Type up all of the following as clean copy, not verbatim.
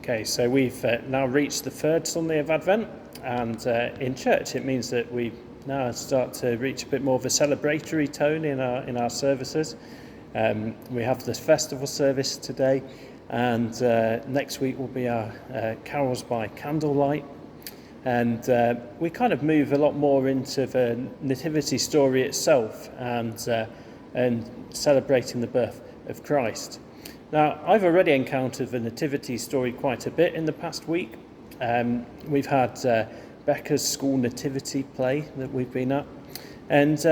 Okay, so we've now reached the third Sunday of Advent, and in church it means that we now start to reach a bit more of a celebratory tone in our services. We have this festival service today, and next week will be our carols by candlelight, and we kind of move a lot more into the nativity story itself and celebrating the birth of Christ. Now, I've already encountered the nativity story quite a bit in the past week. We've had Becca's school nativity play that we've been at, and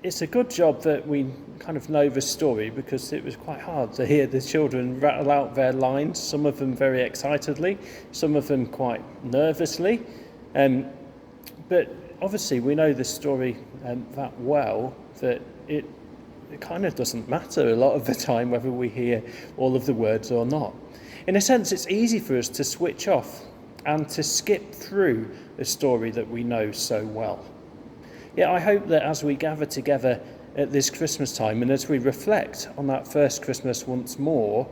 it's a good job that we kind of know the story, because it was quite hard to hear the children rattle out their lines, some of them very excitedly, some of them quite nervously. But obviously we know the story that well that it kind of doesn't matter a lot of the time whether we hear all of the words or not. In a sense, it's easy for us to switch off and to skip through the story that we know so well. Yet I hope that as we gather together at this Christmas time, and as we reflect on that first Christmas once more,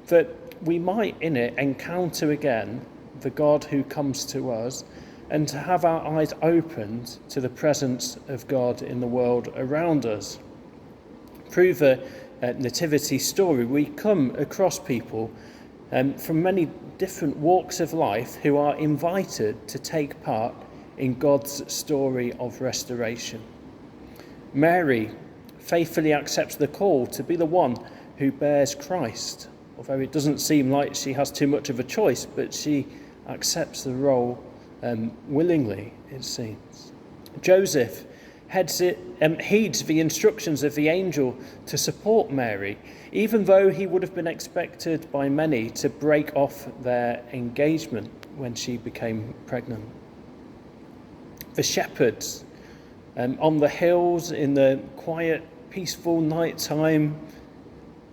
that we might in it encounter again the God who comes to us, and to have our eyes opened to the presence of God in the world around us. Through the nativity story, we come across people from many different walks of life who are invited to take part in God's story of restoration. Mary faithfully accepts the call to be the one who bears Christ, although it doesn't seem like she has too much of a choice, but she accepts the role willingly, it seems. Joseph heeds the instructions of the angel to support Mary, even though he would have been expected by many to break off their engagement when she became pregnant. The shepherds on the hills in the quiet, peaceful night time,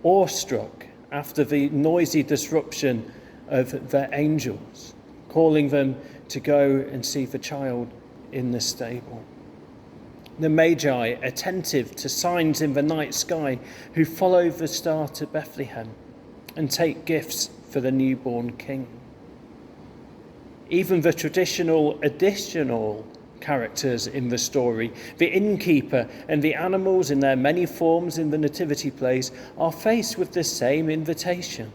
awestruck after the noisy disruption of their angels, calling them to go and see the child in the stable. The Magi, attentive to signs in the night sky, who follow the star to Bethlehem and take gifts for the newborn king. Even the traditional additional characters in the story, the innkeeper and the animals in their many forms in the nativity plays, are faced with the same invitation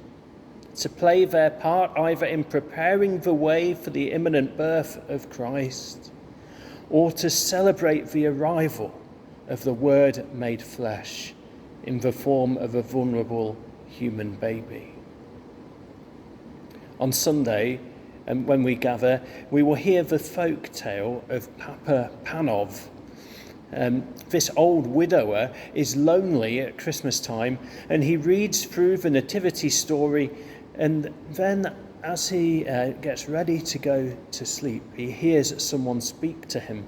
to play their part either in preparing the way for the imminent birth of Christ, or to celebrate the arrival of the Word made flesh in the form of a vulnerable human baby. On Sunday, when we gather, we will hear the folk tale of Papa Panov. This old widower is lonely at Christmas time, and he reads through the nativity story, and then as he gets ready to go to sleep, he hears someone speak to him,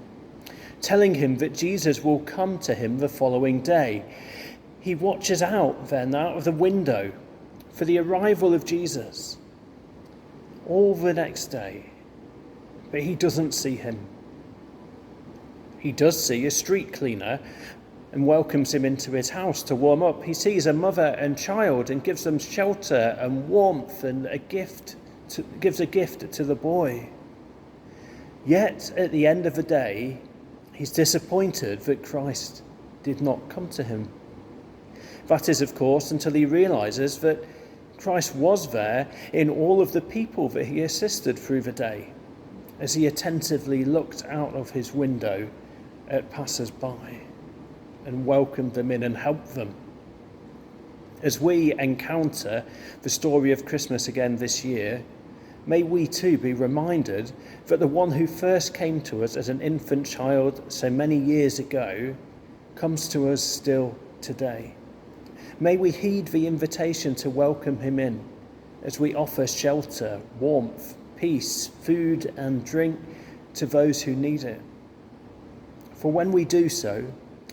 telling him that Jesus will come to him the following day. He watches out then out of the window for the arrival of Jesus all the next day, but he doesn't see him. He does see a street cleaner and welcomes him into his house to warm up. He sees a mother and child and gives them shelter and warmth and gives a gift to the boy. Yet at the end of the day, he's disappointed that Christ did not come to him. That is, of course, until he realizes that Christ was there in all of the people that he assisted through the day, as he attentively looked out of his window at passers-by and welcomed them in and helped them. As we encounter the story of Christmas again this year, may we too be reminded that the one who first came to us as an infant child so many years ago comes to us still today. May we heed the invitation to welcome him in as we offer shelter, warmth, peace, food and drink to those who need it. For when we do so,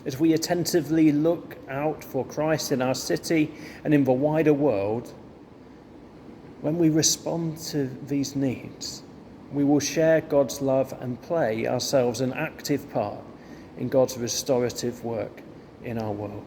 as we attentively look out for Christ in our city and in the wider world, when we respond to these needs, we will share God's love and play ourselves an active part in God's restorative work in our world.